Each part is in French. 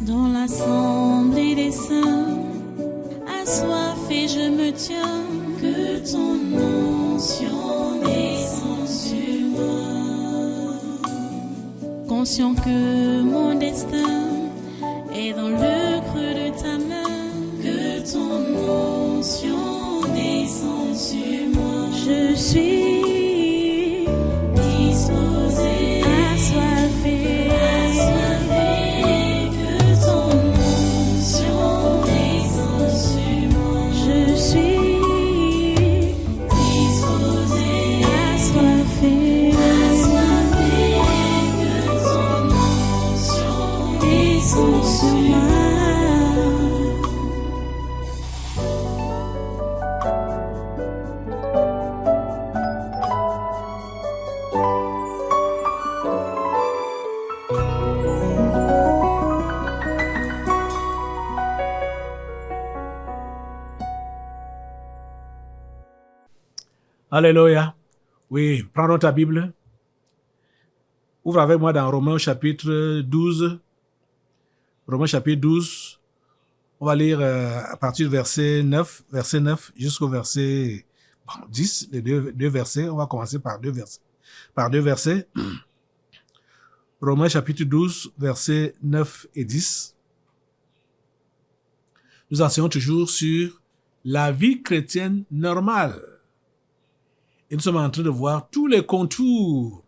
Dans l'assemblée des saints, assoiffé je me tiens, que ton onction descende sur moi. Conscient que mon destin est dans le creux de ta main, que ton onction descende sur moi. Je suis disposé, assoiffé, que ton onction descende sur moi. Je suis disposé, assoiffé, que ton onction descende sur moi. Alléluia. Oui, prends ta Bible. Ouvre avec moi dans Romains chapitre 12. Romains chapitre 12. On va lire à partir du verset 9 jusqu'au verset 10, les deux versets. On va commencer par deux versets. Romains chapitre 12, versets 9 et 10. Nous enseignons toujours sur la vie chrétienne normale. Et nous sommes en train de voir tous les contours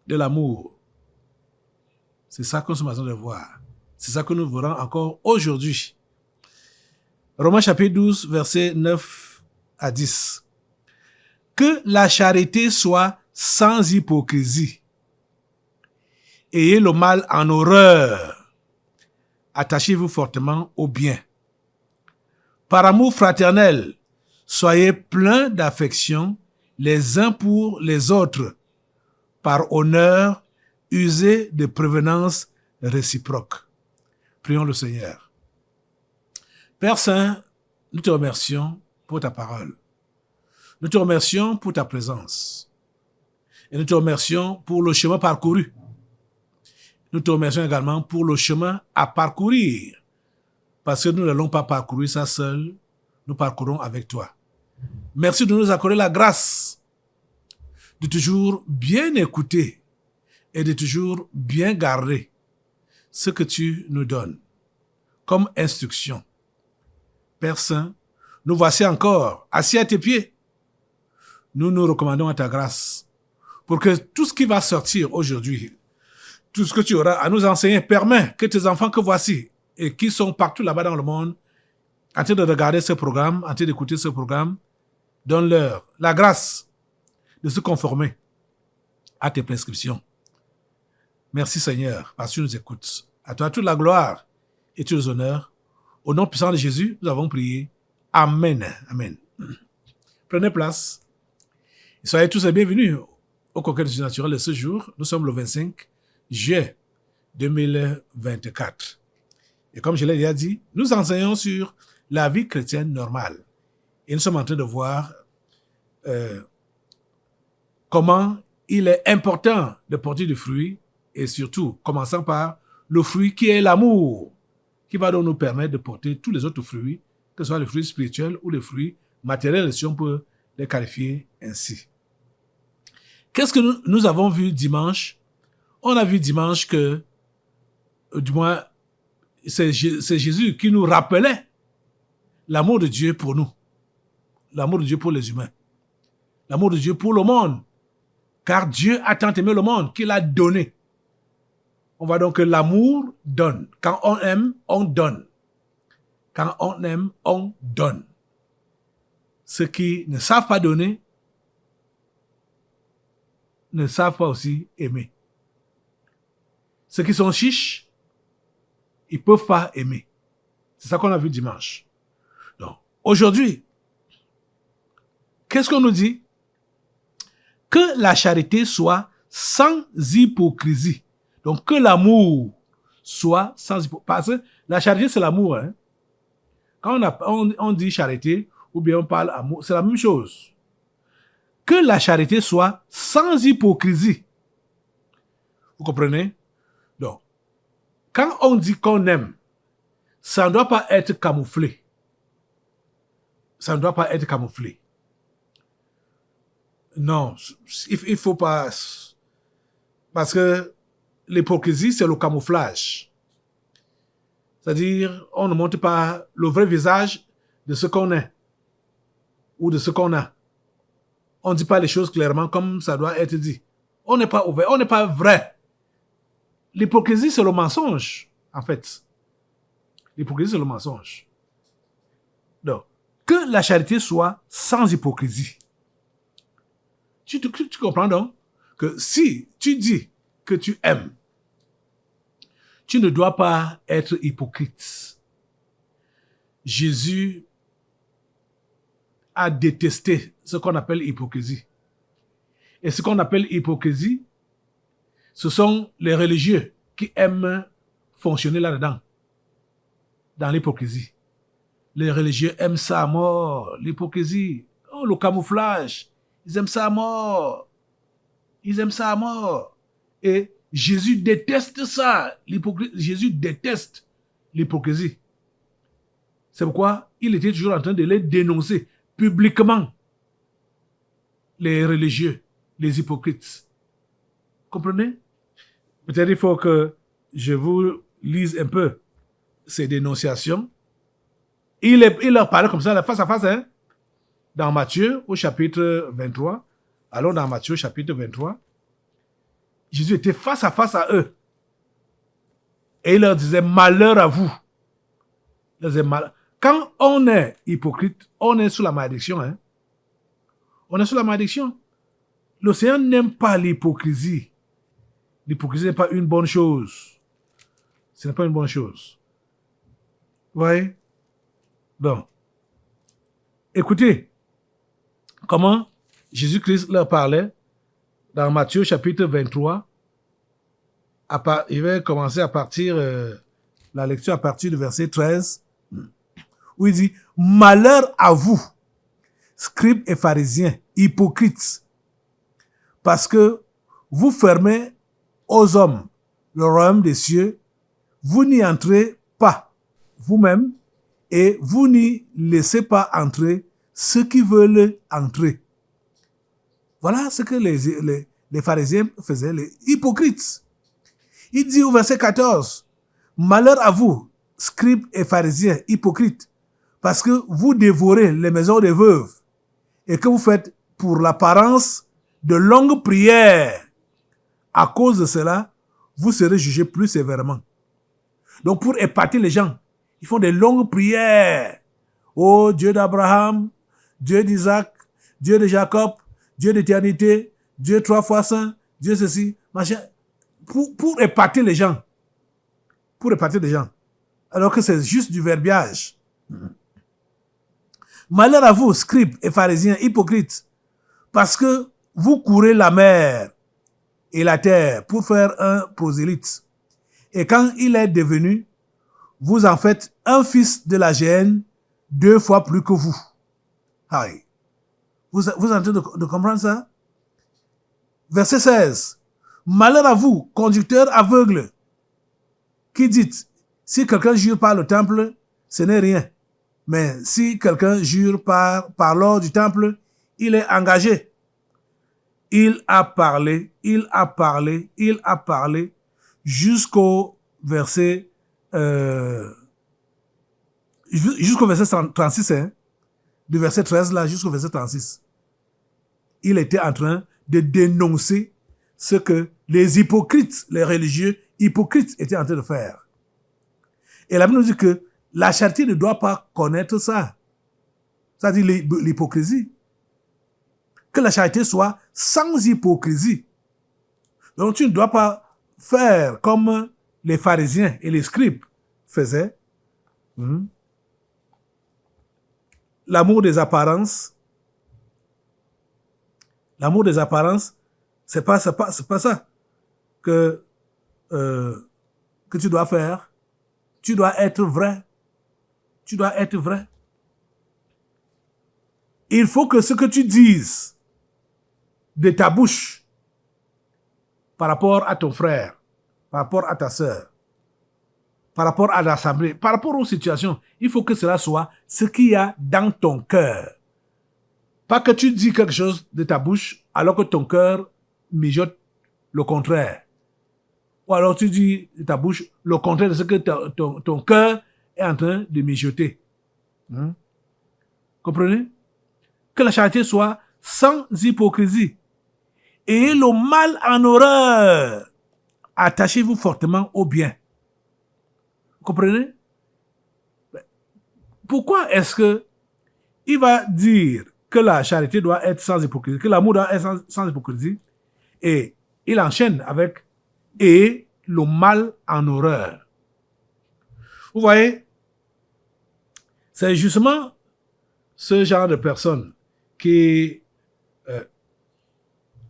de l'amour. C'est ça que nous sommes en train de voir. C'est ça que nous verrons encore aujourd'hui. Romains chapitre 12, versets 9 à 10. Que la charité soit sans hypocrisie. Ayez le mal en horreur. Attachez-vous fortement au bien. Par amour fraternel, soyez pleins d'affection les uns pour les autres, par honneur, usez de prévenance réciproque. Prions le Seigneur. Père Saint, nous te remercions pour ta parole. Nous te remercions pour ta présence. Et nous te remercions pour le chemin parcouru. Nous te remercions également pour le chemin à parcourir. Parce que nous n'allons pas parcourir ça seul, nous parcourons avec toi. Merci de nous accorder la grâce de toujours bien écouter et de toujours bien garder ce que tu nous donnes comme instruction. Père Saint, nous voici encore assis à tes pieds. Nous nous recommandons à ta grâce pour que tout ce qui va sortir aujourd'hui, tout ce que tu auras à nous enseigner, permet que tes enfants que voici et qui sont partout là-bas dans le monde, en train de regarder ce programme, en train d'écouter ce programme, donne-leur la grâce de se conformer à tes prescriptions. Merci Seigneur, parce que tu nous écoutes. À toi toute la gloire et tous les honneurs. Au nom puissant de Jésus, nous avons prié. Amen. Amen. Prenez place. Et soyez tous les bienvenus au Congrès du naturel de ce jour. Nous sommes le 25 juillet 2024. Et comme je l'ai déjà dit, nous enseignons sur la vie chrétienne normale. Et nous sommes en train de voir comment il est important de porter du fruit et surtout, commençant par le fruit qui est l'amour, qui va donc nous permettre de porter tous les autres fruits, que ce soit les fruits spirituels ou les fruits matériels, si on peut les qualifier ainsi. Qu'est-ce que nous avons vu dimanche? On a vu dimanche que, du moins, c'est Jésus qui nous rappelait l'amour de Dieu pour nous, l'amour de Dieu pour les humains, l'amour de Dieu pour le monde, car Dieu a tant aimé le monde qu'il a donné. On voit donc que l'amour donne. Quand on aime, on donne. Quand on aime, on donne. Ceux qui ne savent pas donner ne savent pas aussi aimer. Ceux qui sont chiches, ils ne peuvent pas aimer. C'est ça qu'on a vu dimanche. Donc, aujourd'hui, qu'est-ce qu'on nous dit? Que la charité soit sans hypocrisie. Donc, que l'amour soit sans hypocrisie. Parce que la charité, c'est l'amour. Hein? Quand on dit charité, ou bien on parle amour, c'est la même chose. Que la charité soit sans hypocrisie. Vous comprenez? Donc, quand on dit qu'on aime, ça ne doit pas être camouflé. Ça ne doit pas être camouflé. Non, il faut pas... Parce que l'hypocrisie, c'est le camouflage. C'est-à-dire, on ne montre pas le vrai visage de ce qu'on est ou de ce qu'on a. On ne dit pas les choses clairement comme ça doit être dit. On n'est pas ouvert, on n'est pas vrai. L'hypocrisie, c'est le mensonge, en fait. L'hypocrisie, c'est le mensonge. Donc, que la charité soit sans hypocrisie. Tu comprends donc que si tu dis que tu aimes, tu ne dois pas être hypocrite. Jésus a détesté ce qu'on appelle hypocrisie. Et ce qu'on appelle hypocrisie, ce sont les religieux qui aiment fonctionner là-dedans, dans l'hypocrisie. Les religieux aiment ça à mort, l'hypocrisie, oh, le camouflage, ils aiment ça à mort. Ils aiment ça à mort. Et Jésus déteste ça, l'hypocrisie. Jésus déteste l'hypocrisie. C'est pourquoi il était toujours en train de les dénoncer publiquement, les religieux, les hypocrites. Comprenez? Peut-être il faut que je vous lise un peu ces dénonciations. Il leur parlait comme ça, face à face, hein, dans Matthieu, au chapitre 23. Allons dans Matthieu, chapitre 23. Jésus était face à face à eux. Et il leur disait, malheur à vous. Il leur disait, quand on est hypocrite, on est sous la malédiction. Hein? On est sous la malédiction. Le Seigneur n'aime pas l'hypocrisie. L'hypocrisie n'est pas une bonne chose. Ce n'est pas une bonne chose. Vous voyez? Bon. Écoutez comment Jésus-Christ leur parlait dans Matthieu chapitre 23. Il va commencer à partir, la lecture à partir du verset 13, où il dit, « Malheur à vous, scribes et pharisiens, hypocrites, parce que vous fermez aux hommes le royaume des cieux, vous n'y entrez pas vous-même, et vous n'y laissez pas entrer ceux qui veulent entrer. » Voilà ce que les pharisiens faisaient, les hypocrites. Il dit au verset 14, « Malheur à vous, scribes et pharisiens, hypocrites, parce que vous dévorez les maisons des veuves et que vous faites pour l'apparence de longues prières. À cause de cela, vous serez jugés plus sévèrement. » Donc pour épater les gens, ils font des longues prières. Ô Dieu d'Abraham, Dieu d'Isaac, Dieu de Jacob, Dieu d'éternité, Dieu 3 fois saint, Dieu ceci, machin. Pour épater les gens. Pour épater les gens. Alors que c'est juste du verbiage. Malheur à vous, scribes et pharisiens, hypocrites, parce que vous courez la mer et la terre pour faire un prosélyte. Et quand il est devenu, vous en faites un fils de la géhenne 2 fois plus que vous. Aïe. Vous êtes en train de comprendre ça? Verset 16. Malheur à vous, conducteurs aveugles, qui dites, si quelqu'un jure par le temple, ce n'est rien. Mais si quelqu'un jure par l'or du temple, il est engagé. Il a parlé jusqu'au verset, jusqu'au verset 36, hein, du verset 13 là jusqu'au verset 36. Il était en train de dénoncer ce que les hypocrites, les religieux hypocrites étaient en train de faire. Et la Bible nous dit que la charité ne doit pas connaître ça. Ça dit l'hypocrisie. Que la charité soit sans hypocrisie. Donc tu ne dois pas faire comme les pharisiens et les scribes faisaient. L'amour des apparences. L'amour des apparences, c'est pas ça que tu dois faire. Tu dois être vrai. Tu dois être vrai. Il faut que ce que tu dises de ta bouche par rapport à ton frère, par rapport à ta sœur, par rapport à l'assemblée, par rapport aux situations, il faut que cela soit ce qu'il y a dans ton cœur. Pas que tu dis quelque chose de ta bouche alors que ton cœur mijote le contraire. Ou alors tu dis de ta bouche le contraire de ce que ton cœur est en train de mijoter. Comprenez? Que la charité soit sans hypocrisie. Ayez le mal en horreur. Attachez-vous fortement au bien. Vous comprenez? Pourquoi est-ce que il va dire que la charité doit être sans hypocrisie, que l'amour doit être sans hypocrisie, et il enchaîne avec « et le mal en horreur ». Vous voyez, c'est justement ce genre de personne qui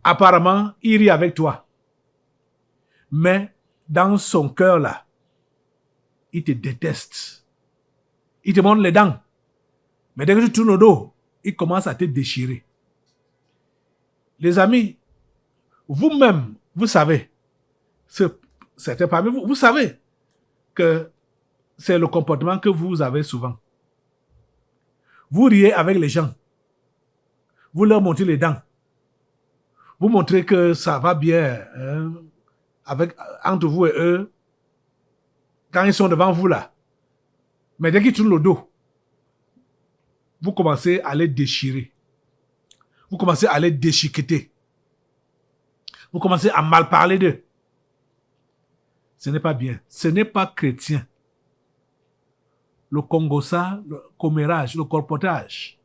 apparemment il rit avec toi, mais dans son cœur là, il te déteste. Il te montre les dents. Mais dès que tu tournes le dos, il commence à te déchirer. Les amis, vous-même, vous savez, certains parmi vous, vous savez que c'est le comportement que vous avez souvent. Vous riez avec les gens. Vous leur montrez les dents. Vous montrez que ça va bien entre vous et eux quand ils sont devant vous là. Mais dès qu'ils tournent le dos, vous commencez à les déchirer. Vous commencez à les déchiqueter. Vous commencez à mal parler d'eux. Ce n'est pas bien. Ce n'est pas chrétien. Le congossa, le commérage, le colpotage.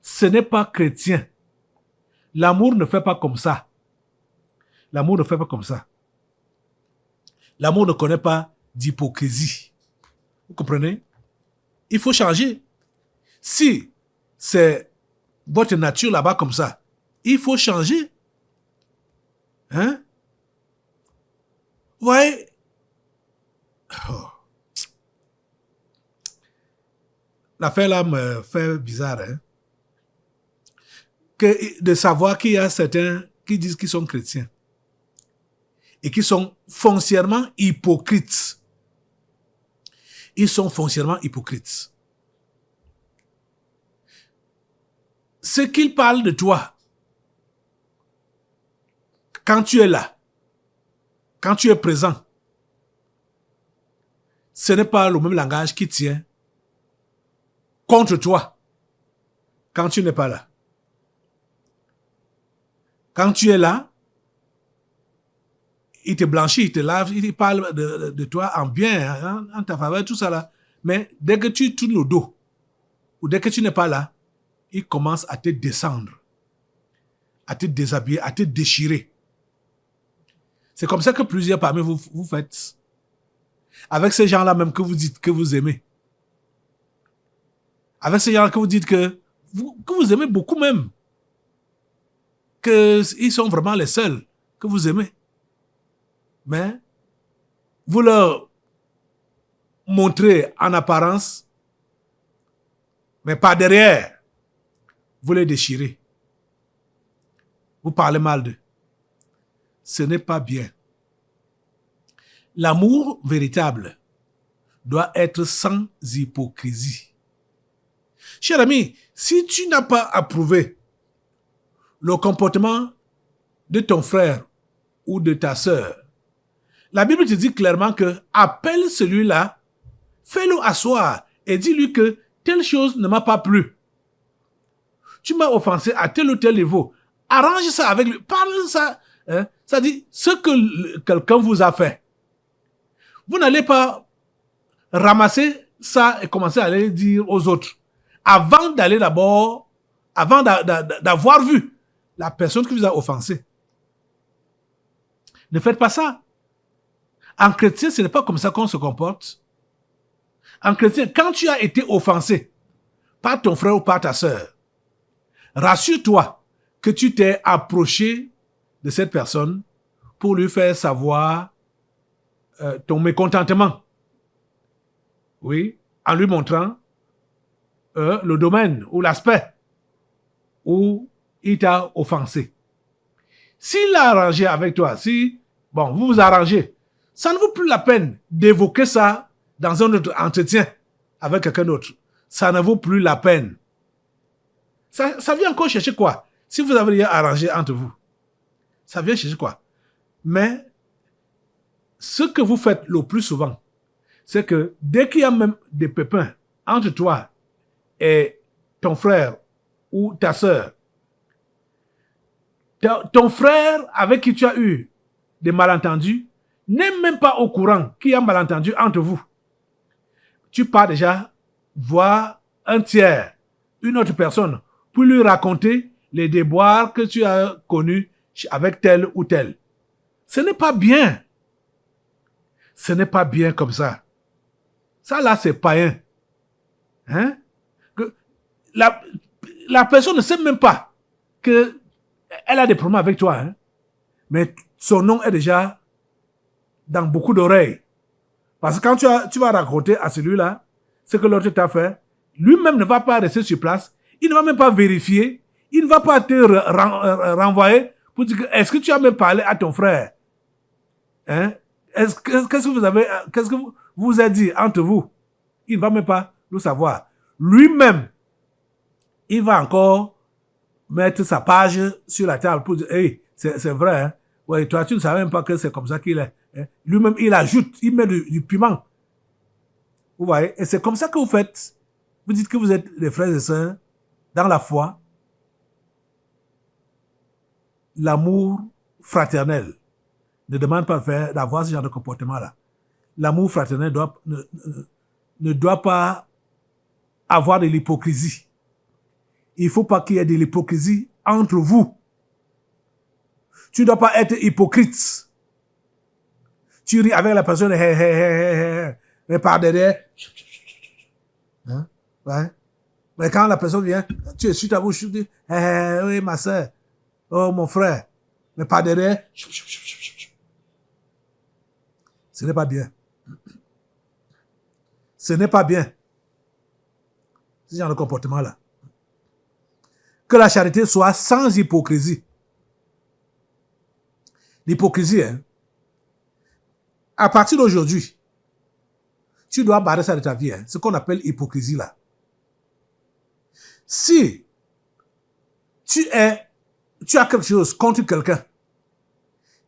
Ce n'est pas chrétien. L'amour ne fait pas comme ça. L'amour ne fait pas comme ça. L'amour ne connaît pas d'hypocrisie. Vous comprenez? Il faut changer. Si c'est votre nature là-bas comme ça, il faut changer. Hein? Vous voyez? Oh. L'affaire là me fait bizarre. Hein? De savoir qu'il y a certains qui disent qu'ils sont chrétiens et qui sont foncièrement hypocrites. Ils sont foncièrement hypocrites. Ce qu'ils parlent de toi, quand tu es là, quand tu es présent, ce n'est pas le même langage qui tient contre toi quand tu n'es pas là. Quand tu es là, il te blanchit, il te lave, il parle de toi en bien, hein, en ta faveur, tout ça là. Mais dès que tu tournes le dos, ou dès que tu n'es pas là, il commence à te descendre, à te déshabiller, à te déchirer. C'est comme ça que plusieurs parmi vous faites. Avec ces gens-là même que vous dites que vous aimez. Avec ces gens-là que vous dites que vous aimez beaucoup même. Qu'ils sont vraiment les seuls que vous aimez. Mais vous leur montrez en apparence, mais pas derrière. Vous les déchirez. Vous parlez mal d'eux. Ce n'est pas bien. L'amour véritable doit être sans hypocrisie. Cher ami, si tu n'as pas approuvé le comportement de ton frère ou de ta sœur, la Bible te dit clairement que appelle celui-là, fais-le asseoir et dis-lui que telle chose ne m'a pas plu. Tu m'as offensé à tel ou tel niveau. Arrange ça avec lui. Parle ça. Hein? Ça dit ce que quelqu'un vous a fait. Vous n'allez pas ramasser ça et commencer à aller dire aux autres. Avant d'aller d'abord, avant d'avoir vu la personne qui vous a offensé. Ne faites pas ça. En chrétien, ce n'est pas comme ça qu'on se comporte. En chrétien, quand tu as été offensé par ton frère ou par ta sœur, rassure-toi que tu t'es approché de cette personne pour lui faire savoir ton mécontentement. Oui, en lui montrant le domaine ou l'aspect où il t'a offensé. S'il a arrangé avec toi, si, bon, vous vous arrangez ça ne vaut plus la peine d'évoquer ça dans un autre entretien avec quelqu'un d'autre. Ça ne vaut plus la peine. Ça vient encore chercher quoi? Si vous avez rien arrangé entre vous, ça vient chercher quoi? Mais ce que vous faites le plus souvent, c'est que dès qu'il y a même des pépins entre toi et ton frère ou ta sœur, ton frère avec qui tu as eu des malentendus n'est même pas au courant qu'il y a un malentendu entre vous. Tu pars déjà voir un tiers, une autre personne, pour lui raconter les déboires que tu as connus avec tel ou tel. Ce n'est pas bien. Ce n'est pas bien comme ça. Ça là, c'est païen. Hein? La personne ne sait même pas qu'elle a des problèmes avec toi. Hein? Mais son nom est déjà dans beaucoup d'oreilles. Parce que quand tu vas raconter à celui-là ce que l'autre t'a fait, lui-même ne va pas rester sur place. Il ne va même pas vérifier. Il ne va pas te renvoyer pour dire est-ce que tu as même parlé à ton frère? Hein? Qu'est-ce que vous avez dit entre vous? Il ne va même pas le savoir. Lui-même, il va encore mettre sa page sur la table pour dire hey, c'est vrai, hein? Ouais, toi, tu ne savais même pas que c'est comme ça qu'il est. Hein? Lui-même, il ajoute, il met du piment. Vous voyez? Et c'est comme ça que vous faites. Vous dites que vous êtes des frères et sœurs dans la foi. L'amour fraternel ne demande pas d'avoir ce genre de comportement-là. L'amour fraternel ne doit pas avoir de l'hypocrisie. Il ne faut pas qu'il y ait de l'hypocrisie entre vous. Tu ne dois pas être hypocrite. Tu ris avec la personne, mais par derrière. Hein? Ouais. Mais quand la personne vient, tu es sur ta bouche, tu dis, oui, ma soeur, oh, mon frère. Mais par derrière, ce n'est pas bien. Ce n'est pas bien. Ce genre de comportement-là. Que la charité soit sans hypocrisie. L'hypocrisie, hein. À partir d'aujourd'hui, tu dois barrer ça de ta vie, hein, ce qu'on appelle hypocrisie là. Si tu as quelque chose contre quelqu'un,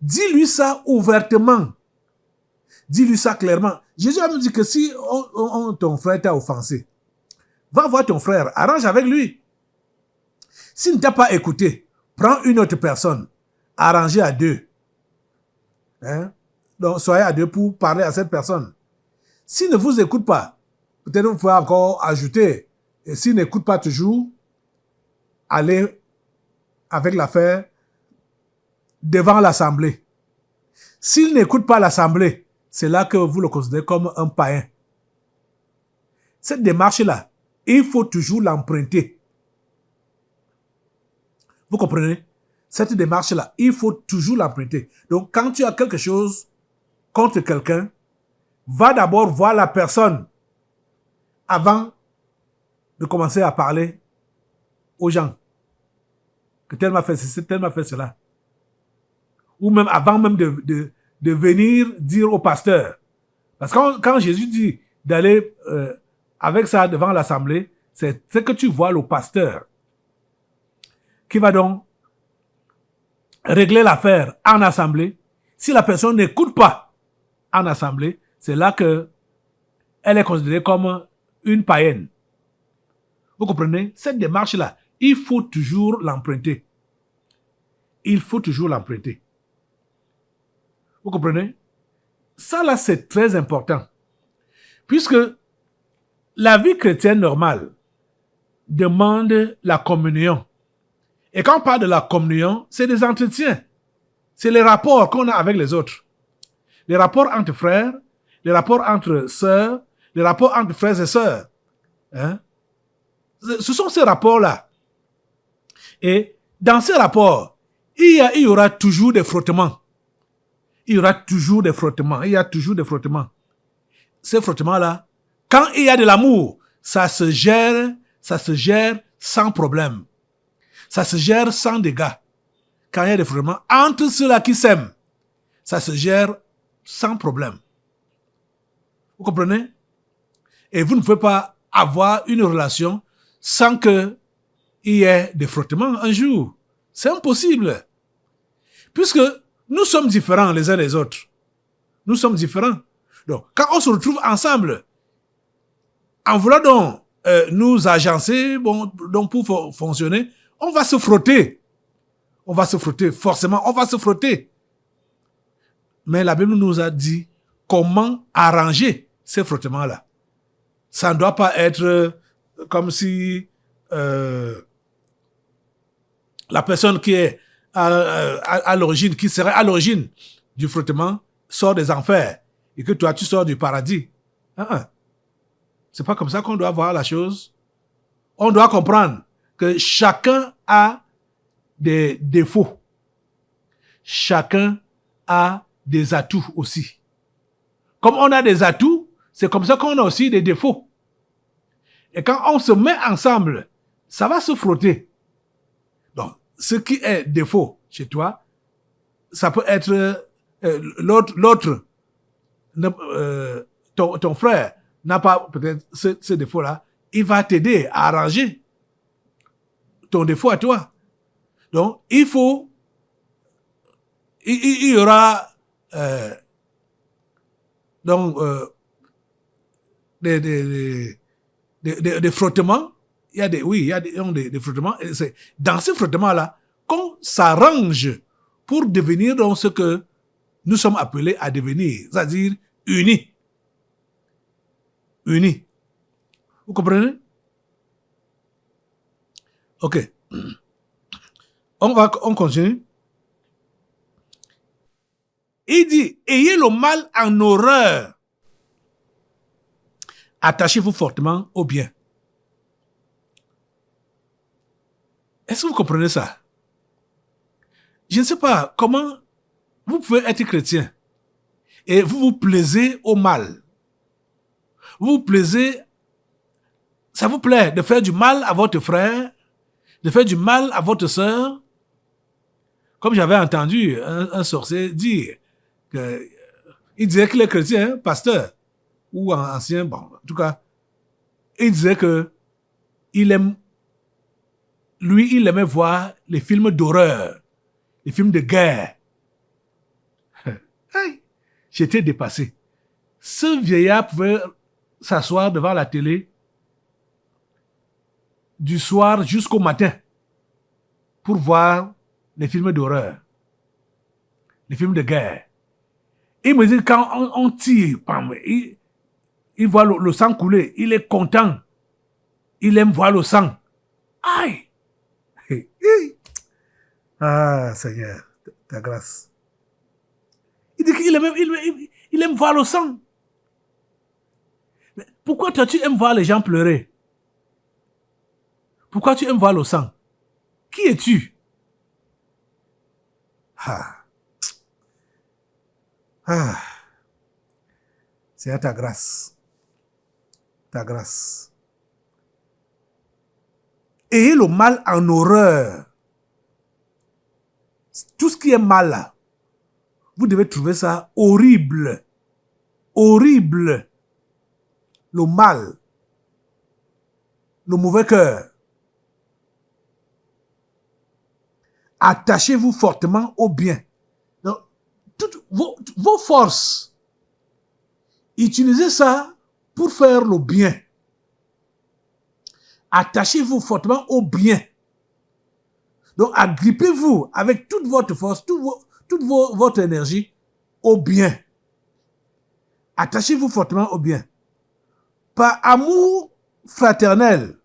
dis-lui ça ouvertement. Dis-lui ça clairement. Jésus a nous dit que si ton frère t'a offensé, va voir ton frère, arrange avec lui. S'il ne t'a pas écouté, prends une autre personne, arrangez à deux. Hein? Donc, soyez à deux pour parler à cette personne. S'il ne vous écoute pas, peut-être vous pouvez encore ajouter. Et s'il n'écoute pas toujours, allez avec l'affaire devant l'assemblée. S'il n'écoute pas l'assemblée, c'est là que vous le considérez comme un païen. Cette démarche-là, il faut toujours l'emprunter. Vous comprenez? Cette démarche-là, il faut toujours l'emprunter. Donc, quand tu as quelque chose contre quelqu'un, va d'abord voir la personne avant de commencer à parler aux gens. Que tel m'a fait ceci, tel m'a fait cela. Ou même avant même de venir dire au pasteur. Parce que quand Jésus dit d'aller avec ça devant l'assemblée, c'est ce que tu vois le pasteur qui va donc régler l'affaire en assemblée. Si la personne n'écoute pas en assemblée, c'est là que elle est considérée comme une païenne. Vous comprenez? Cette démarche-là, il faut toujours l'emprunter. Il faut toujours l'emprunter. Vous comprenez? Ça là, c'est très important. Puisque la vie chrétienne normale demande la communion. Et quand on parle de la communion, c'est des entretiens. C'est les rapports qu'on a avec les autres. Les rapports entre frères, les rapports entre sœurs, les rapports entre frères et sœurs. Hein? Ce sont ces rapports-là. Et dans ces rapports, il y aura toujours des frottements. Il y aura toujours des frottements. Il y a toujours des frottements. Ces frottements-là, quand il y a de l'amour, ça se gère sans problème. Ça se gère sans dégâts. Quand il y a des frottements entre ceux-là qui s'aiment, ça se gère sans problème. Vous comprenez? Et vous ne pouvez pas avoir une relation sans qu'il y ait des frottements un jour. C'est impossible. Puisque nous sommes différents les uns des autres. Nous sommes différents. Donc, quand on se retrouve ensemble, en voulant donc nous agencer donc pour fonctionner, on va se frotter. On va se frotter, forcément, on va se frotter. Mais la Bible nous a dit comment arranger ces frottements-là. Ça ne doit pas être comme si la personne qui est à l'origine, qui serait à l'origine du frottement, sort des enfers et que toi, tu sors du paradis. C'est pas comme ça qu'on doit voir la chose. On doit comprendre que chacun a des défauts. Chacun a des atouts aussi. Comme on a des atouts, c'est comme ça qu'on a aussi des défauts. Et quand on se met ensemble, ça va se frotter. Donc, ce qui est défaut chez toi, ça peut être l'autre, ton frère n'a pas peut-être ce défaut-là, il va t'aider à arranger ton défaut à toi. Donc, il y aura des frottements. Il y a des frottements. Et c'est dans ces frottements-là qu'on s'arrange pour devenir donc ce que nous sommes appelés à devenir, c'est-à-dire unis. Unis. Vous comprenez? Ok. On continue. Il dit, ayez le mal en horreur. Attachez-vous fortement au bien. Est-ce que vous comprenez ça? Je ne sais pas comment vous pouvez être chrétien et vous vous plaisez au mal. Vous vous plaisez, ça vous plaît de faire du mal à votre frère, de faire du mal à votre sœur. Comme j'avais entendu un sorcier dire que il disait qu'il est chrétien, pasteur, ou ancien, bon, en tout cas, il disait que il aimait voir les films d'horreur, les films de guerre. Hey, j'étais dépassé. Ce vieillard pouvait s'asseoir devant la télé du soir jusqu'au matin pour voir les films d'horreur, les films de guerre. Il me dit, quand on tire, il voit le sang couler, il est content. Il aime voir le sang. Aïe! Ah, Seigneur, ta grâce. Il dit qu'il aime voir le sang. Mais pourquoi toi, tu aimes voir les gens pleurer? Pourquoi tu aimes voir le sang? Qui es-tu? C'est ta grâce. Ta grâce. Ayez le mal en horreur. Tout ce qui est mal là, vous devez trouver ça horrible. Horrible. Le mal. Le mauvais cœur. Attachez-vous fortement au bien. Donc, toutes vos forces, utilisez ça pour faire le bien. Attachez-vous fortement au bien. Donc, agrippez-vous avec toute votre force, votre énergie au bien. Attachez-vous fortement au bien. Par amour fraternel,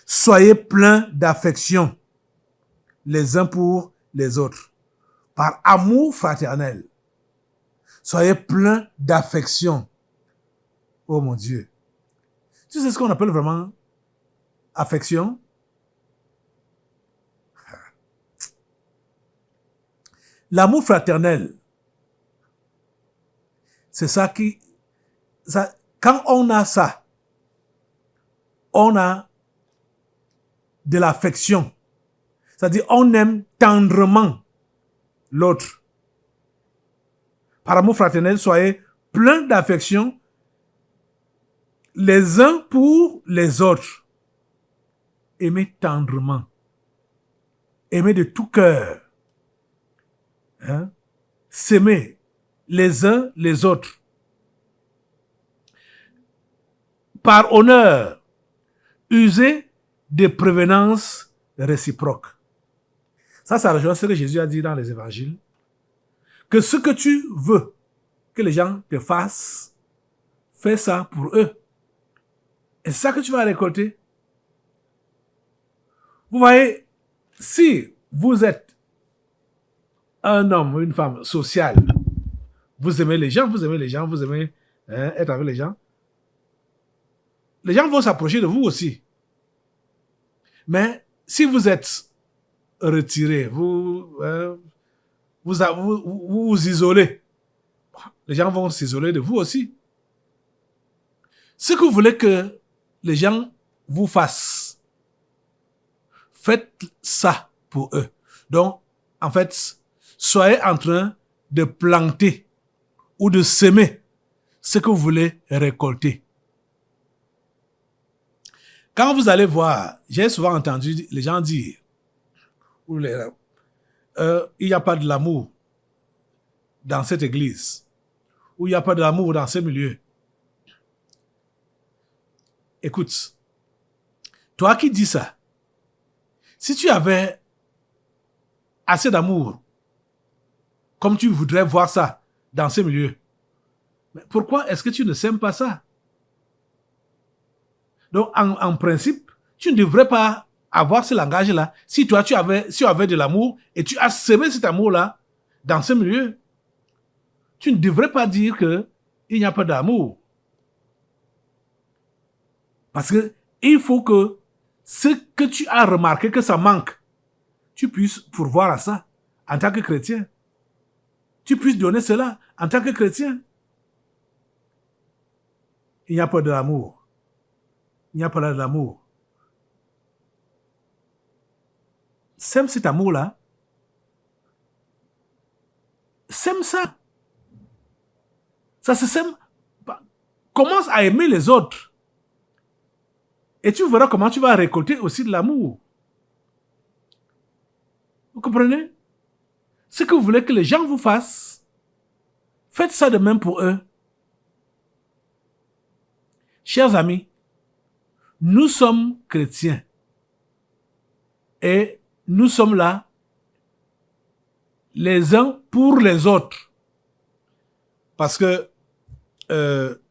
soyez pleins d'affection les uns pour les autres. Par amour fraternel, soyez pleins d'affection. Oh mon Dieu. Tu sais ce qu'on appelle vraiment affection? L'amour fraternel, c'est ça quand on a ça, on a de l'affection. C'est-à-dire, on aime tendrement l'autre. Par amour fraternel, soyez pleins d'affection les uns pour les autres. Aimez tendrement. Aimez de tout cœur. Hein? S'aimer les uns les autres. Par honneur, usez de prévenance réciproque. Ça rejoint ce que Jésus a dit dans les évangiles. Que ce que tu veux que les gens te fassent, fais ça pour eux. Et c'est ça que tu vas récolter. Vous voyez, si vous êtes un homme ou une femme sociale, vous aimez les gens, vous aimez être avec les gens vont s'approcher de vous aussi. Mais si vous êtes retiré, vous vous isolez, les gens vont s'isoler de vous aussi. Ce que vous voulez que les gens vous fassent, faites ça pour eux. Donc, en fait, soyez en train de planter ou de semer ce que vous voulez récolter. Quand vous allez voir, j'ai souvent entendu les gens dire, il n'y a pas de l'amour dans cette église, ou il n'y a pas de l'amour dans ce milieu. Écoute, toi qui dis ça, si tu avais assez d'amour, comme tu voudrais voir ça dans ce milieu, mais pourquoi est-ce que tu ne sèmes pas ça? Donc, en principe, tu ne devrais pas avoir ce langage-là si toi, tu avais de l'amour et tu as semé cet amour-là dans ce milieu. Tu ne devrais pas dire qu'il n'y a pas d'amour. Parce que il faut que ce que tu as remarqué que ça manque, tu puisses pourvoir à ça en tant que chrétien. Tu puisses donner cela en tant que chrétien. Il n'y a pas d'amour. Il n'y a pas d'amour. Sème cet amour-là. Sème ça. Ça se sème. Commence à aimer les autres. Et tu verras comment tu vas récolter aussi de l'amour. Vous comprenez? Ce que vous voulez que les gens vous fassent, faites ça de même pour eux. Chers amis, nous sommes chrétiens. Et nous sommes là, les uns pour les autres. Parce que,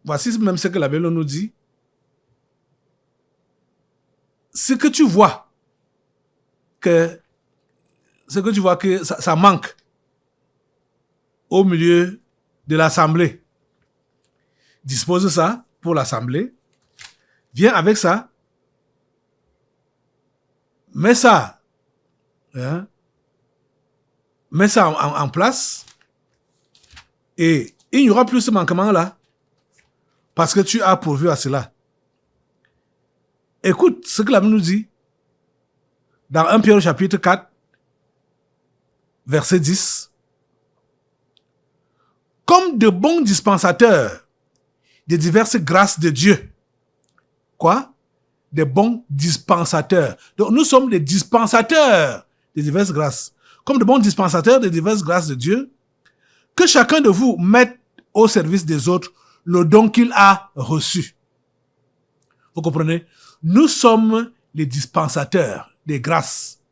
voici même ce que la Bible nous dit. Ce que tu vois que ça manque au milieu de l'assemblée, dispose ça pour l'assemblée, viens avec ça, mets ça en place, et il n'y aura plus ce manquement-là, parce que tu as pourvu à cela. Écoute ce que la Bible nous dit dans 1 Pierre chapitre 4, verset 10. Comme de bons dispensateurs des diverses grâces de Dieu. Quoi? Des bons dispensateurs. Donc nous sommes des dispensateurs des diverses grâces. Comme de bons dispensateurs des diverses grâces de Dieu, que chacun de vous mette au service des autres le don qu'il a reçu. Vous comprenez? Nous sommes les dispensateurs des grâces.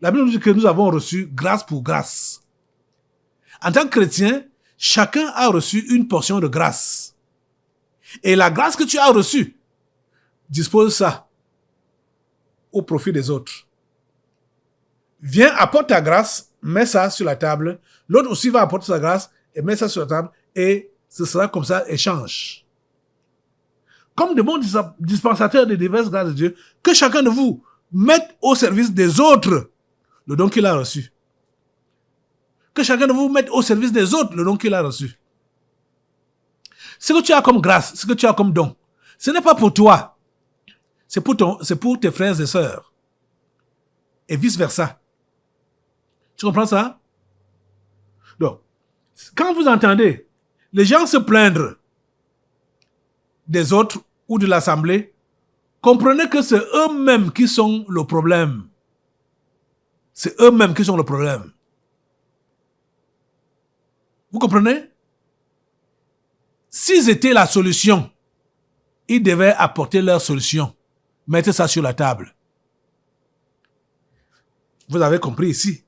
La Bible nous dit que nous avons reçu grâce pour grâce. En tant que chrétien, chacun a reçu une portion de grâce. Et la grâce que tu as reçue, dispose ça au profit des autres. Viens, apporte ta grâce, mets ça sur la table. L'autre aussi va apporter sa grâce et met ça sur la table. Et ce sera comme ça, échange. Comme de bons dispensateurs des diverses grâces de Dieu, que chacun de vous mette au service des autres le don qu'il a reçu. Que chacun de vous mette au service des autres le don qu'il a reçu. Ce que tu as comme grâce, ce que tu as comme don, ce n'est pas pour toi. C'est pour tes frères et sœurs. Et vice versa. Tu comprends ça? Donc, Quand vous entendez les gens se plaindre des autres ou de l'assemblée, comprenez que c'est eux-mêmes qui sont le problème. C'est eux-mêmes qui sont le problème. Vous comprenez? S'ils étaient la solution, ils devaient apporter leur solution. Mettez ça sur la table. Vous avez compris ici.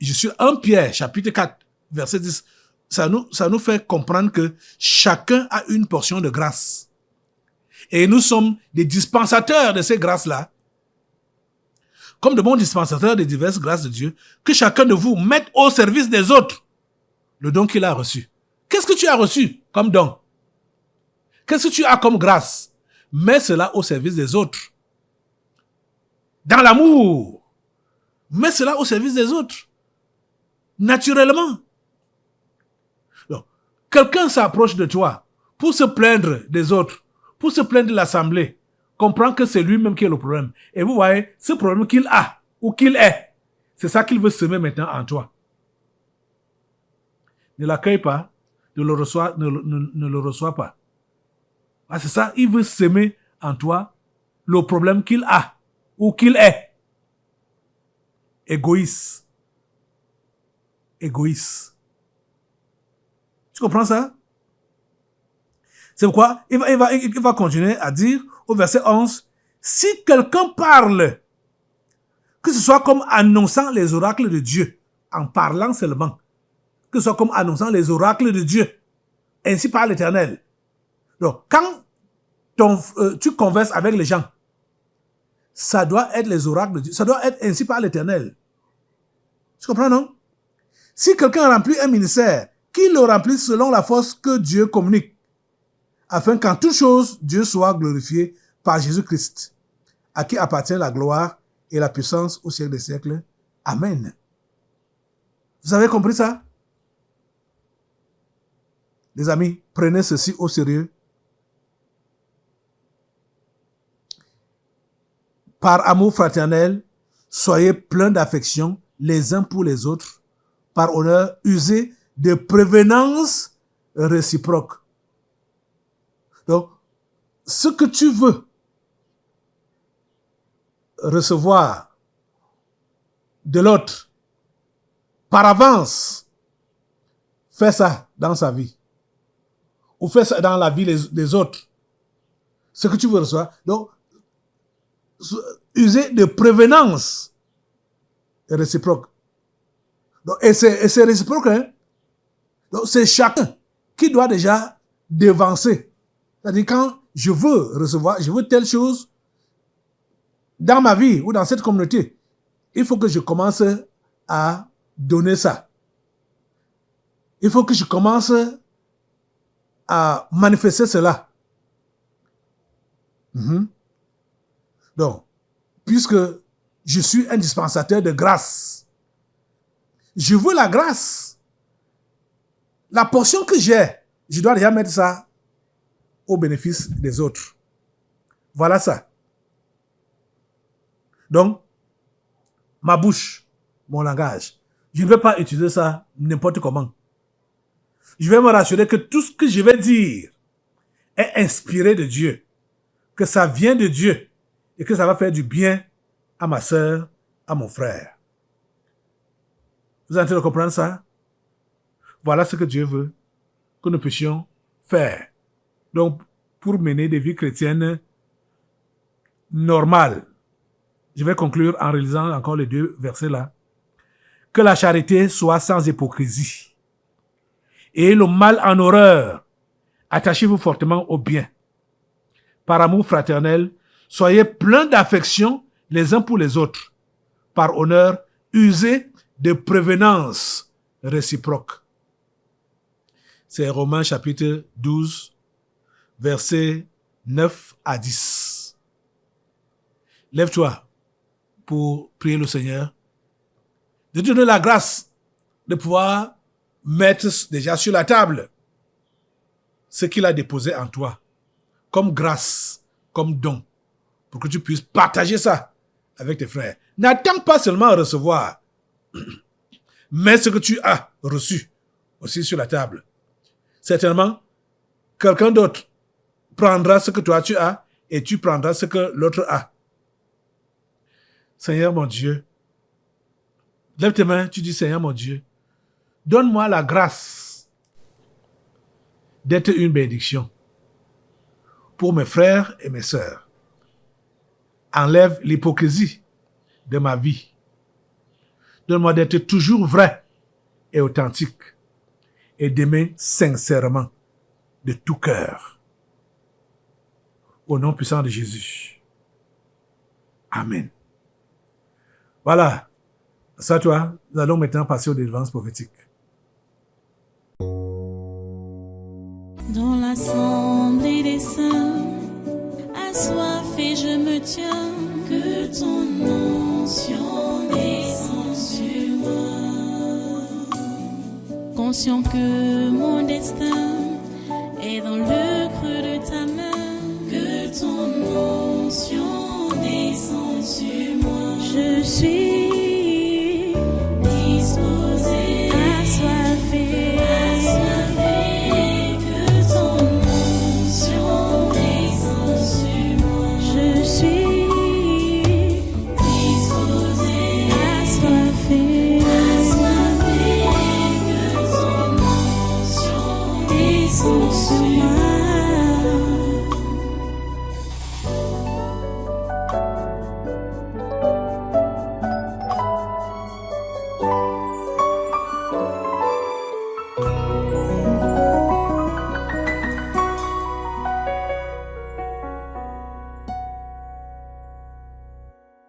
Je suis 1 Pierre, chapitre 4, verset 10. Ça nous fait comprendre que chacun a une portion de grâce. Et nous sommes des dispensateurs de ces grâces-là. Comme de bons dispensateurs des diverses grâces de Dieu, que chacun de vous mette au service des autres le don qu'il a reçu. Qu'est-ce que tu as reçu comme don? Qu'est-ce que tu as comme grâce? Mets cela au service des autres. Dans l'amour. Mets cela au service des autres. Naturellement. Donc, quelqu'un s'approche de toi pour se plaindre des autres, pour se plaindre de l'assemblée. Comprends que c'est lui-même qui est le problème. Et vous voyez, ce problème qu'il a ou qu'il est, c'est ça qu'il veut semer maintenant en toi. Ne l'accueille pas, ne le reçois pas. Ah, c'est ça, il veut semer en toi le problème qu'il a ou qu'il est. Égoïste. Égoïste. Tu comprends ça? C'est pourquoi il va continuer à dire au verset 11, si quelqu'un parle, que ce soit comme annonçant les oracles de Dieu, en parlant seulement, que ce soit comme annonçant les oracles de Dieu, ainsi par l'Éternel. Donc, quand tu converses avec les gens, ça doit être les oracles de Dieu, ça doit être ainsi par l'Éternel. Tu comprends, non? Si quelqu'un remplit un ministère, qu'il le remplisse selon la force que Dieu communique, afin qu'en toute chose, Dieu soit glorifié par Jésus-Christ, à qui appartient la gloire et la puissance au siècle des siècles. Amen. Vous avez compris ça? Les amis, prenez ceci au sérieux. Par amour fraternel, soyez pleins d'affection les uns pour les autres. Par honneur, usez de prévenance réciproque. Donc, ce que tu veux recevoir de l'autre, par avance, fais ça dans sa vie. Ou fais ça dans la vie des autres. Ce que tu veux recevoir. Donc, user de prévenance réciproque. Donc, et c'est réciproque, hein? Donc, c'est chacun qui doit déjà devancer. C'est-à-dire, quand je veux recevoir, je veux telle chose dans ma vie ou dans cette communauté, il faut que je commence à donner ça. Il faut que je commence à manifester cela. Donc, puisque je suis un dispensateur de grâce, je veux la grâce. La portion que j'ai, je dois déjà mettre ça au bénéfice des autres. Voilà ça. Donc, ma bouche, mon langage, je ne vais pas utiliser ça n'importe comment. Je vais me rassurer que tout ce que je vais dire est inspiré de Dieu, que ça vient de Dieu et que ça va faire du bien à ma sœur, à mon frère. Vous êtes en train de comprendre ça? Voilà ce que Dieu veut que nous puissions faire. Donc, pour mener des vies chrétiennes normales, je vais conclure en relisant encore les 2 versets là. Que la charité soit sans hypocrisie et le mal en horreur. Attachez-vous fortement au bien. Par amour fraternel, soyez pleins d'affection les uns pour les autres. Par honneur, usez de prévenance réciproque. C'est Romains chapitre 12, versets 9 à 10. Lève-toi pour prier le Seigneur, de te donner la grâce de pouvoir mettre déjà sur la table ce qu'il a déposé en toi, comme grâce, comme don, pour que tu puisses partager ça avec tes frères. N'attends pas seulement à recevoir, mais ce que tu as reçu aussi sur la table. Certainement, quelqu'un d'autre prendra ce que toi tu as et tu prendras ce que l'autre a. Seigneur mon Dieu, lève tes mains, tu dis Seigneur mon Dieu, donne-moi la grâce d'être une bénédiction pour mes frères et mes sœurs. Enlève l'hypocrisie de ma vie. Donne-moi d'être toujours vrai et authentique et d'aimer sincèrement de tout cœur. Au nom puissant de Jésus. Amen. Voilà. Ça, toi, nous allons maintenant passer aux délivrances prophétiques. Dans l'assemblée des saints, assoiffé je me tiens, que ton onction descende sur moi. Conscient que mon destin est dans le creux de ta main, que ton onction descende sur moi. Je suis disposé, assoiffé, que ton onction descende sur moi. Je suis disposé, assoiffé, que ton onction descende sur moi.